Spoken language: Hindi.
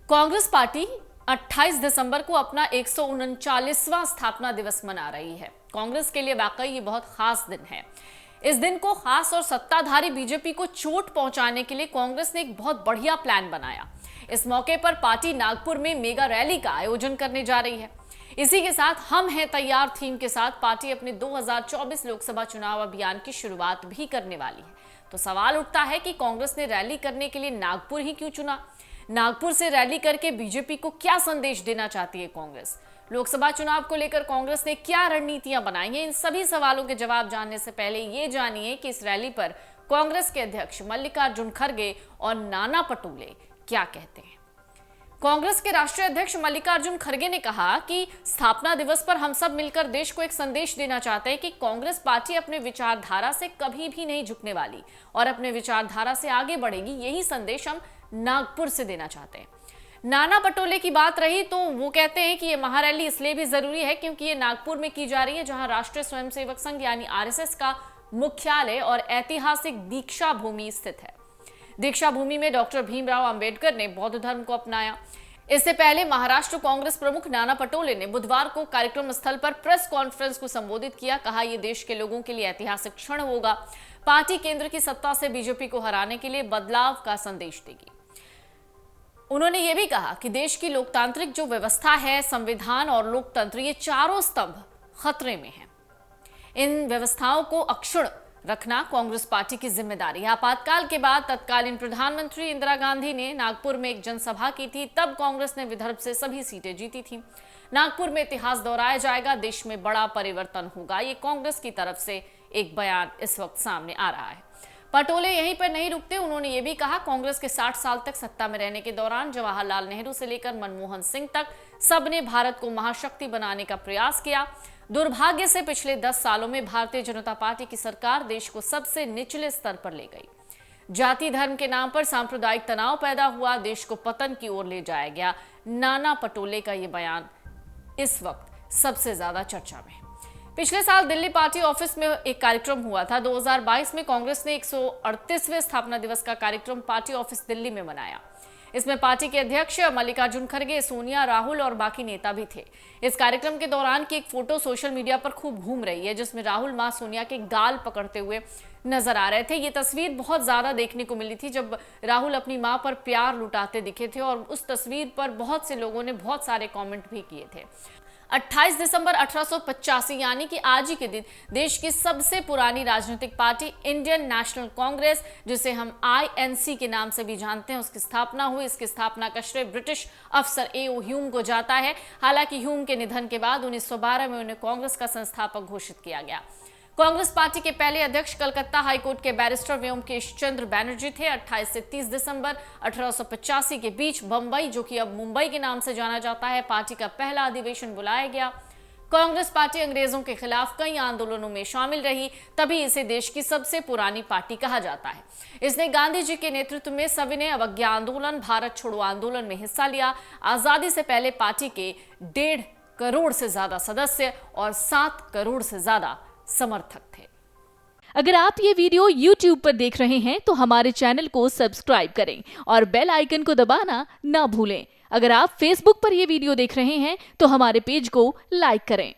कांग्रेस पार्टी 28 दिसंबर को अपना 139वां स्थापना दिवस मना रही है। कांग्रेस के लिए वाकई ये बहुत खास दिन है। इस दिन को खास और सत्ताधारी बीजेपी को चोट पहुंचाने के लिए कांग्रेस ने एक बहुत बढ़िया प्लान बनाया। इस मौके पर पार्टी नागपुर में मेगा रैली का आयोजन करने जा रही है। इसी के साथ हम हैं तैयार थीम के साथ पार्टी अपने 2024 लोकसभा चुनाव अभियान की शुरुआत भी करने वाली है। तो सवाल उठता है कि कांग्रेस ने रैली करने के लिए नागपुर ही क्यों चुना? नागपुर से रैली करके बीजेपी को क्या संदेश देना चाहती है कांग्रेस? लोकसभा चुनाव को लेकर कांग्रेस ने क्या रणनीतियां बनाई हैं? इन सभी सवालों के जवाब जानने से पहले ये जानिए कि इस रैली पर कांग्रेस के अध्यक्ष मल्लिकार्जुन खड़गे और नाना पटोले क्या कहते हैं। कांग्रेस के राष्ट्रीय अध्यक्ष मल्लिकार्जुन खड़गे ने कहा कि स्थापना दिवस पर हम सब मिलकर देश को एक संदेश देना चाहते हैं कि कांग्रेस पार्टी अपने विचारधारा से कभी भी नहीं झुकने वाली और अपने विचारधारा से आगे बढ़ेगी। यही संदेश हम नागपुर से देना चाहते हैं। नाना पटोले की बात रही तो वो कहते हैं कि ये महारैली इसलिए भी जरूरी है क्योंकि ये नागपुर में की जा रही है, जहां राष्ट्रीय स्वयंसेवक संघ यानी आरएसएस का मुख्यालय और ऐतिहासिक दीक्षा भूमि स्थित है। दीक्षा भूमि में डॉक्टर भीमराव अंबेडकर ने बौद्ध धर्म को अपनाया। इससे पहले महाराष्ट्र कांग्रेस प्रमुख नाना पटोले ने बुधवार को कार्यक्रम स्थल पर प्रेस कॉन्फ्रेंस को संबोधित किया। कहा, यह देश के लोगों के लिए ऐतिहासिक क्षण होगा। पार्टी केंद्र की सत्ता से बीजेपी को हराने के लिए बदलाव का संदेश देगी। उन्होंने यह भी कहा कि देश की लोकतांत्रिक जो व्यवस्था है, संविधान और लोकतंत्र, ये चारों स्तंभ खतरे में हैं। इन व्यवस्थाओं को अक्षुण्ण रखना कांग्रेस पार्टी की जिम्मेदारी है। आपातकाल के बाद तत्कालीन प्रधानमंत्री इंदिरा गांधी ने नागपुर में एक जनसभा की थी, तब कांग्रेस ने विदर्भ से सभी सीटें जीती थी। नागपुर में इतिहास दोहराया जाएगा, देश में बड़ा परिवर्तन होगा, ये कांग्रेस की तरफ से एक बयान इस वक्त सामने आ रहा है। पटोले यहीं पर नहीं रुकते। उन्होंने ये भी कहा, कांग्रेस के 60 साल तक सत्ता में रहने के दौरान जवाहरलाल नेहरू से लेकर मनमोहन सिंह तक सबने भारत को महाशक्ति बनाने का प्रयास किया। दुर्भाग्य से पिछले 10 सालों में भारतीय जनता पार्टी की सरकार देश को सबसे निचले स्तर पर ले गई। जाति धर्म के नाम पर सांप्रदायिक तनाव पैदा हुआ, देश को पतन की ओर ले जाया गया। नाना पटोले का ये बयान इस वक्त सबसे ज्यादा चर्चा में है। पिछले साल दिल्ली पार्टी ऑफिस में एक कार्यक्रम हुआ था। 2022 में कांग्रेस ने 138वें स्थापना दिवस का कार्यक्रम पार्टी ऑफिस दिल्ली में मनाया। इसमें पार्टी के अध्यक्ष मल्लिकार्जुन खड़गे, सोनिया, राहुल और बाकी नेता भी थे। इस कार्यक्रम के दौरान की एक फोटो सोशल मीडिया पर खूब घूम रही है, जिसमें राहुल मां सोनिया के गाल पकड़ते हुए नजर आ रहे थे। ये तस्वीर बहुत ज्यादा देखने को मिली थी जब राहुल अपनी मां पर प्यार लुटाते दिखे थे और उस तस्वीर पर बहुत से लोगों ने बहुत सारे कमेंट भी किए थे। 28 दिसंबर 1885 यानी कि आज ही के दिन देश की सबसे पुरानी राजनीतिक पार्टी इंडियन नेशनल कांग्रेस, जिसे हम आईएनसी के नाम से भी जानते हैं, उसकी स्थापना हुई। इसकी स्थापना का श्रेय ब्रिटिश अफसर ए.ओ. ह्यूम को जाता है। हालांकि ह्यूम के निधन के बाद 1912 में उन्हें कांग्रेस का संस्थापक घोषित किया गया। कांग्रेस पार्टी के पहले अध्यक्ष कलकत्ता हाईकोर्ट के बैरिस्टर व्योमकेश चंद्र बैनर्जी थे। 28 से 30 दिसंबर 1885 के बीच बंबई, जो कि अब मुंबई के नाम से जाना जाता है, पार्टी का पहला अधिवेशन बुलाया गया। कांग्रेस पार्टी अंग्रेजों के खिलाफ कई आंदोलनों में शामिल रही, तभी इसे देश की सबसे पुरानी पार्टी कहा जाता है। इसने गांधी जी के नेतृत्व में सविनय अवज्ञा आंदोलन, भारत छोड़ो आंदोलन में हिस्सा लिया। आजादी से पहले पार्टी के 1.5 करोड़ से ज्यादा सदस्य और 7 करोड़ से ज्यादा समर्थक थे। अगर आप ये वीडियो YouTube पर देख रहे हैं तो हमारे चैनल को सब्सक्राइब करें और बेल आइकन को दबाना ना भूलें। अगर आप Facebook पर ये वीडियो देख रहे हैं तो हमारे पेज को लाइक करें।